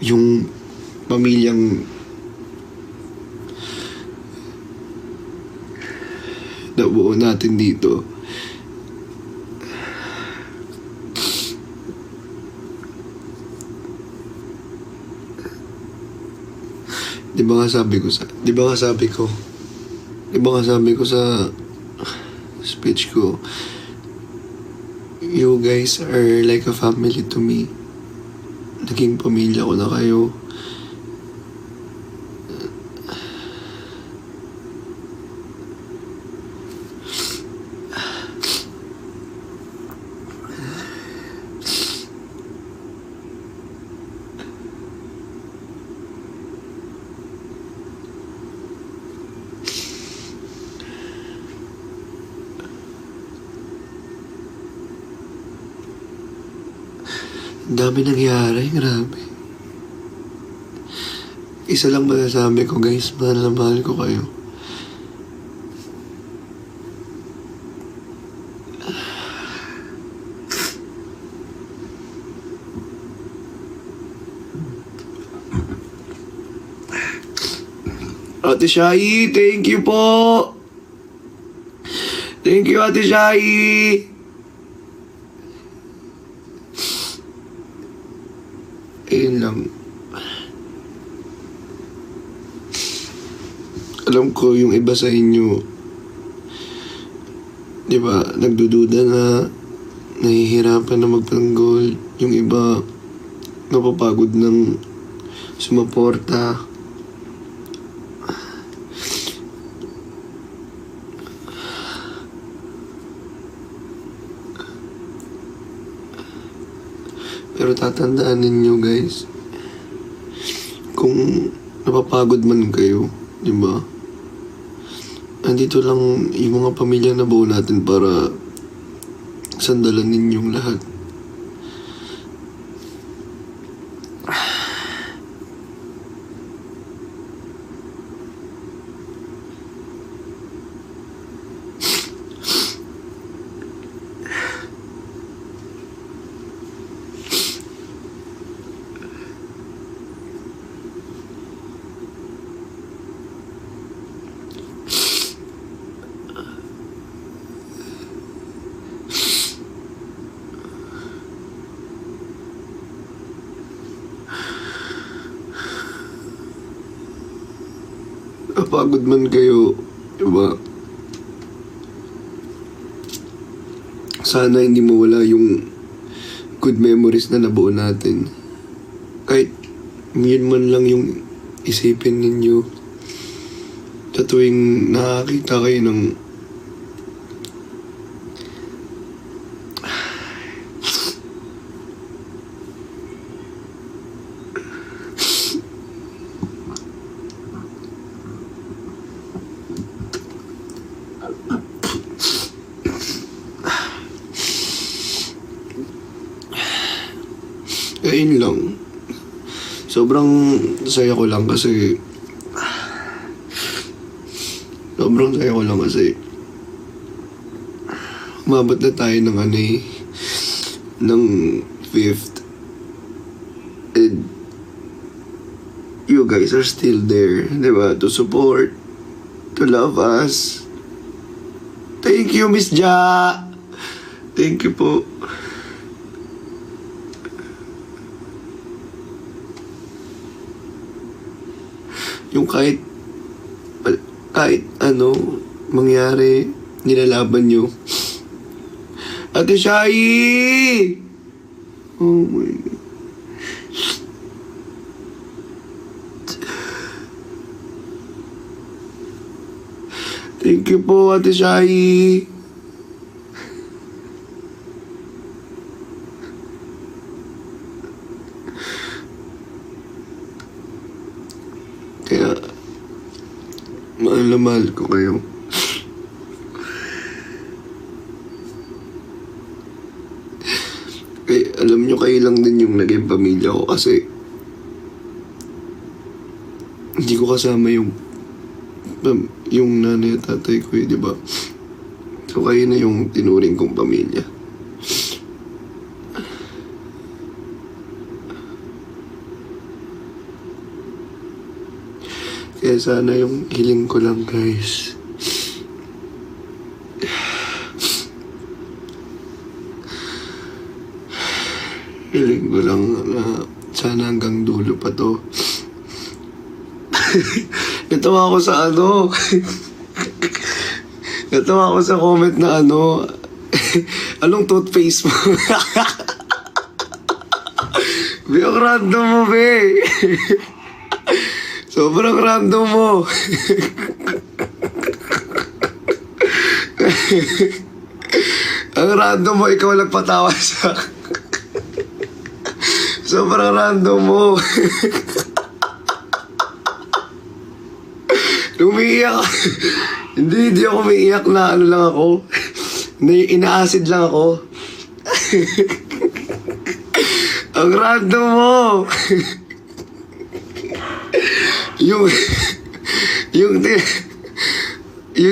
yung pamilyang nabuo natin dito. Di ba nga sabi ko sa speech ko, you guys are like a family to me. Naging pamilya ko na kayo. Ang dami nangyari, grabe. Isa lang masasabi ko, guys, mahal na mahal ko kayo. Ate Shai, thank you po. Thank you, Ate Shai. Ayun lang. Alam ko yung iba sa inyo, di ba, nagdududa na, nahihirapan na magtanggol. Yung iba, napapagod ng sumaporta. Pero tatandaan ninyo, guys, kung napapagod man kayo, di ba? Andito lang yung mga pamilya na buo natin para sandalan ninyong lahat. Napagod man kayo, diba? Sana hindi mawala yung good memories na nabuo natin. Kahit yun man lang yung isipin ninyo sa tuwing nakakita kayo ng ayun lang. Sobrang saya ko lang kasi umabot na tayo ng ng 5th. And you guys are still there, di ba? To support, to love us. Thank you, Miss Ja. Thank you po. Yung kahit ano mangyari, nilalaban nyo. Ate Shai! Oh my God. Thank you po, Ate Shai. Kaya, mahal na mahal ko kayo. Alam nyo, kayo lang din yung naging pamilya ko kasi hindi ko kasama yung nanay at tatay ko, di ba? So kayo na yung tinuring kong pamilya. Kaya sana yung hiling ko lang, guys. Hiling ko lang na sana hanggang dulo pa to. Natawa ako sa ano. Natawa ako sa comment na ano. Anong toothpaste mo? Be, ang random mo, be. Sobrang random mo. Ang random mo, ikaw nagpatawa sa akin. Sobrang random mo. Umiiyak. Hindi ako umiiyak na ano lang ako. Ina-acid lang ako. Ang random mo. yung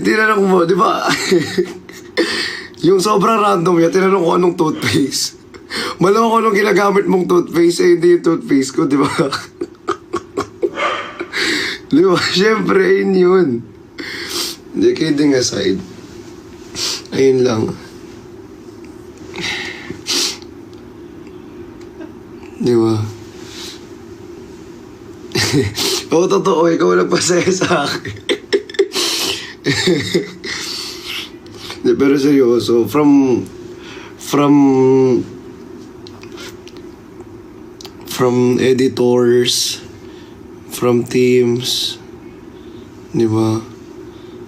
tinanong mo, di ba? Yung sobrang random yan, tinanong ko anong toothpaste. Malamang ko anong ginagamit mong toothpaste, eh hindi yung toothpaste ko, di ba? Di ba? Siyempre, yun. Hindi, kidding aside. Ayun lang. Di ba? Oo, totoo. Ikaw nagpasaya sa akin. Di, pero seryoso, from editors, from teams, di ba?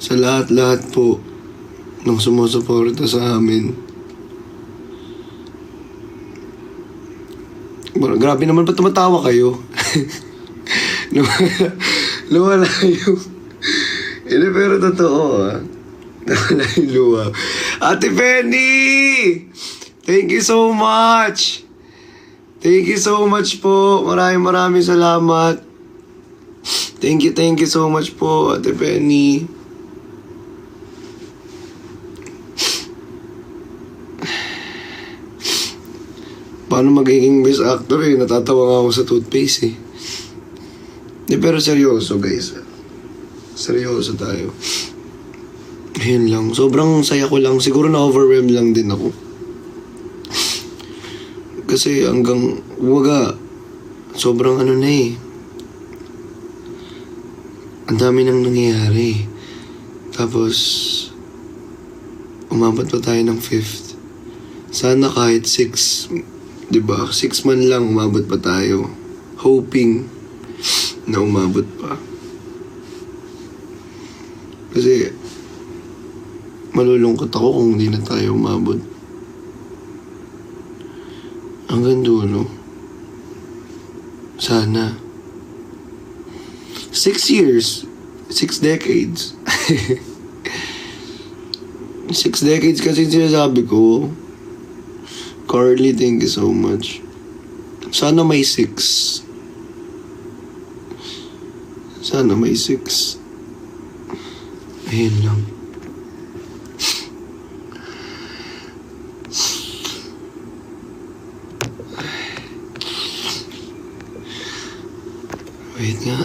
Sa lahat-lahat po ng sumusuporta sa amin. Grabe naman, ba't tumatawa kayo? Nawala yung... Hindi, pero totoo, nawala yung luha. Ate Penny! Thank you so much! Thank you so much po. Maraming salamat. Thank you so much po, Ate Penny. Paano magiging best actor eh? Natatawa nga ako sa toothpaste eh. Di, pero seryoso guys. Seryoso tayo. Ayun lang. Sobrang saya ko lang. Siguro na-overwhelm lang din ako. Kasi hanggang, waga, sobrang ano na eh. Ang dami nang nangyayari. Tapos, umabot pa tayo ng 5th. Sana kahit 6, diba? 6 man lang umabot pa tayo. Hoping na umabot pa. Kasi, malulungkot ako kung hindi na tayo umabot. Hanggang dulo. Sana. 6 years. 6 decades. 6 decades kasi sinasabi ko. Carly, thank you so much. Sana may 6. Sana may 6. Ayun lang. Wait nga.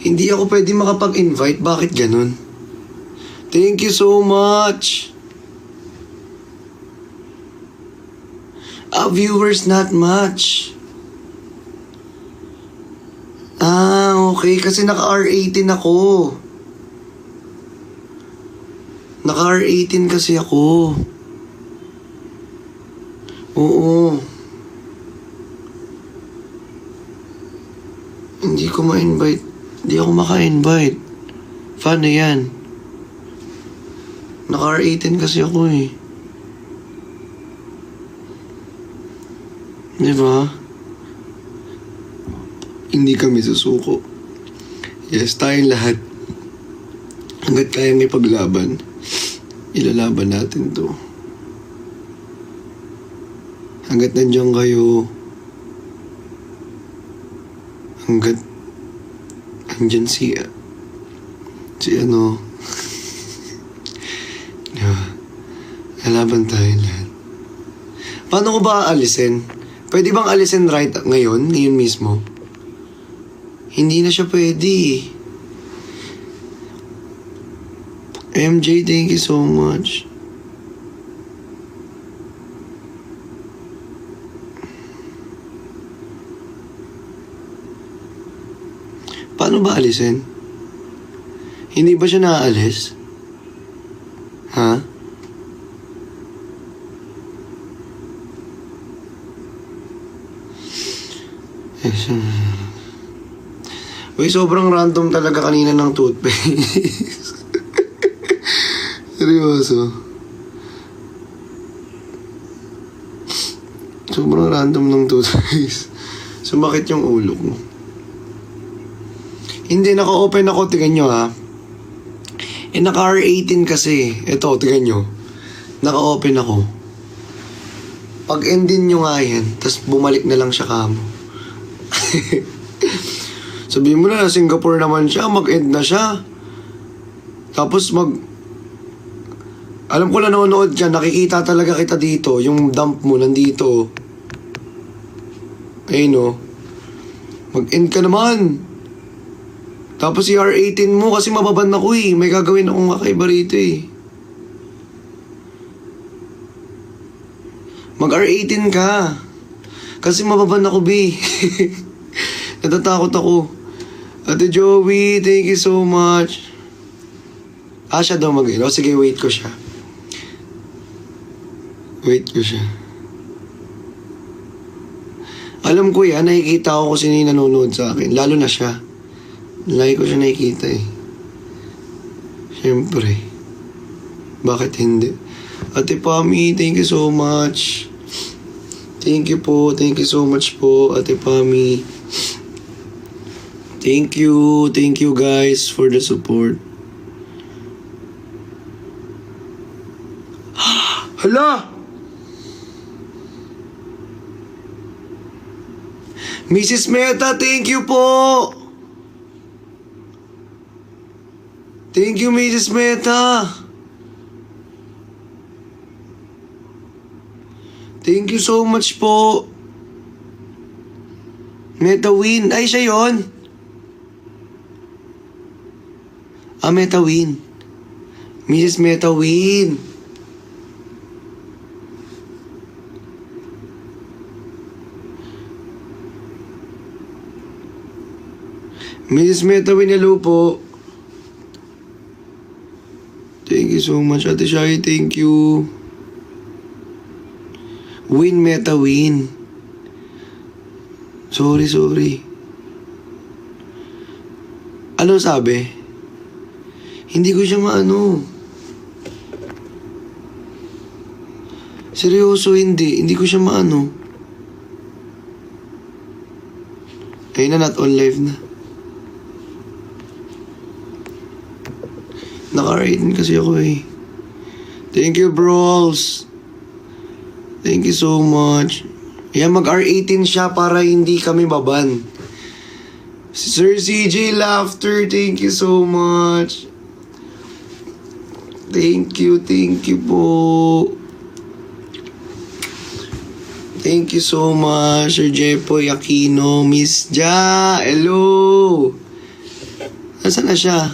Hindi ako pwede makapag-invite. Bakit ganun? Thank you so much. Viewers, not much. Okay. Kasi naka-R18 ako. Naka-R18 kasi ako. Oo. Hindi ko ma-invite. Hindi ako maka-invite. Paano yan? Naka-R18 kasi ako eh. Diba? Hindi kami susuko. Yes, tayong lahat. Hanggat kayang ipaglaban, ilalaban natin to. Hanggat nandiyan kayo, hanggat andyan si ano, diba? Lalaban tayo lahat. Paano ko ba aalisin? Pwede bang alisin right ngayon mismo? Hindi na siya pwede. MJ, thank you so much. Paano ba alisin? Hindi ba siya naaalis? Ha? Uy, sobrang random talaga kanina ng toothpaste. Seryoso. Sobrang random ng toothpaste. Sumakit yung ulo ko. Hindi, naka-open ako. Tingnan nyo ha. Naka-R18 kasi. Ito, tingnan nyo. Naka-open ako. Pag endin nyo nga yan, tas bumalik na lang siya kamo. Sabihin mo na, Singapore naman siya, mag-end na siya. Tapos alam ko na nanonood dyan, nakikita talaga kita dito. Yung dump mo, nandito. Ayun o. Mag-end ka naman. Tapos si R18 mo, kasi mababan ako eh. May gagawin akong kakaiba rito eh. Mag-R18 ka. Kasi mababan ako, B. Natatakot ako. Ate Joey, thank you so much. Siya daw mag-in. O sige, wait ko siya. Wait ko siya. Alam ko yan, nakikita ko kung sino yung nanonood sa akin. Lalo na siya. Lagi ko siya nakikita eh. Siyempre. Bakit hindi? Ate Pami, thank you so much. Thank you po. Thank you so much po, Ate Pami. Thank you. Thank you guys for the support. Hala! Mrs. Meta, thank you po! Thank you, Mrs. Meta! Thank you so much po! Meta Win. Ay, siya yun! Meta Win. Mrs. Meta Win. Mrs. Meta Win, hello po. Thank you so much, Ate Shai. Thank you. Win, Meta Win. Sorry. Ano sabi? Hindi ko siya maano. Seryoso, hindi. Hindi ko siya maano. Ayun na, not on live na. Naka-rating kasi ako eh. Thank you, bros. Thank you so much. Yan, mag-R18 siya para hindi kami baban. Sir CJ Laughter, thank you so much. Thank you po. Thank you so much, Sir Jepoy Aquino. Miss Ja, hello. Nasaan na siya?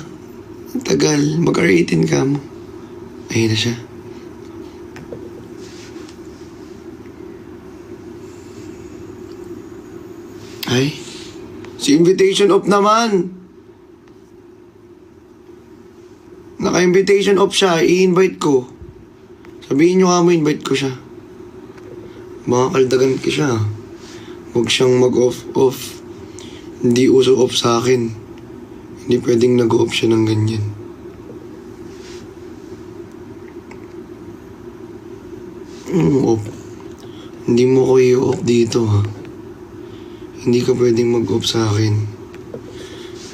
Ang tagal, mag-R18 ka mo. Ayun na siya. Ay, si invitation off naman. Naka-invitation off siya, i-invite ko. Sabihin nyo nga mo, invite ko siya. Mga kaldagan ko siya. Huwag siyang mag-off. Hindi uso off sa akin. Hindi pwedeng nag-off siya ng ganyan. Off. Hindi mo ko i-off dito ha. Hindi ka pwedeng mag-off sa akin.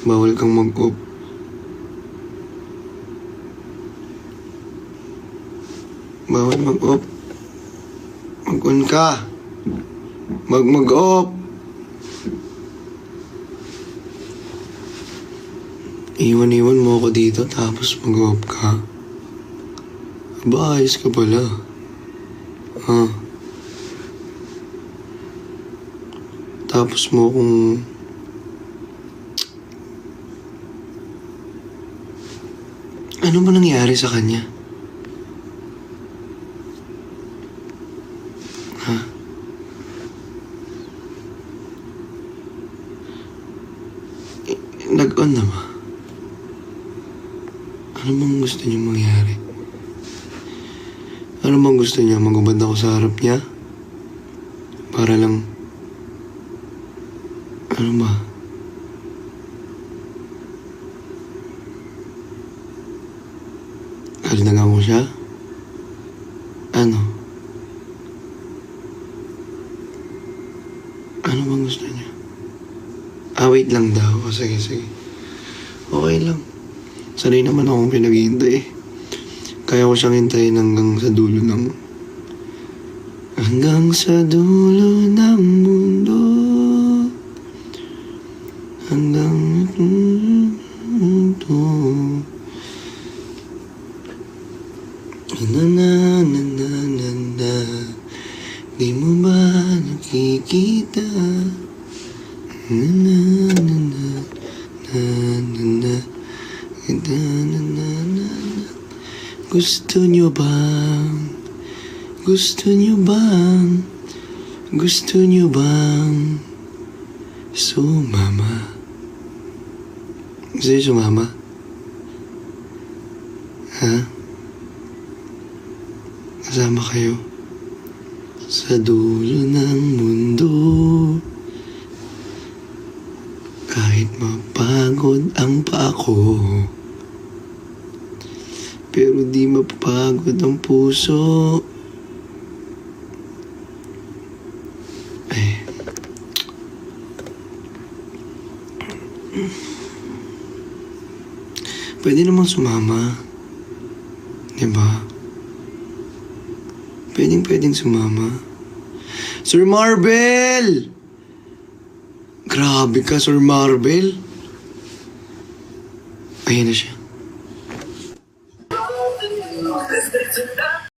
Bawal kang mag-off. Bawal mag-off. Mag-on ka. Mag-off. Iwan mo ako dito tapos mag-off ka. Aba, ayos ka pala. Ha? Tapos mo kung Ano ba nangyari sa kanya? Ha? Nag-on na ba? Ano bang gusto niya mangyari? Ano bang gusto niya? Magubad ako sa harap niya? Para lang... Ano ba? Halinagan ko siya? Ano? Ano bang gusto niya? Wait lang daw. O, sige. Okay lang. Sanay naman akong pinaghihintay eh. Kaya ko siyang hintayin hanggang sa dulo ng... Hanggang sa dulo ng mundo. Hanggang... mundo. Na. Di mo ba nakikita? Na. Gusto niyo bang sumama? Gusto niyo sumama? Ha? Kasama kayo sa dulo ng mundo. Kahit mapagod ang paa ko, pero di mapapagod ang puso. Pwede namang sumama. Diba? Pwedeng sumama. Sir Marvel! Grabe ka, Sir Marvel. Ayan na siya.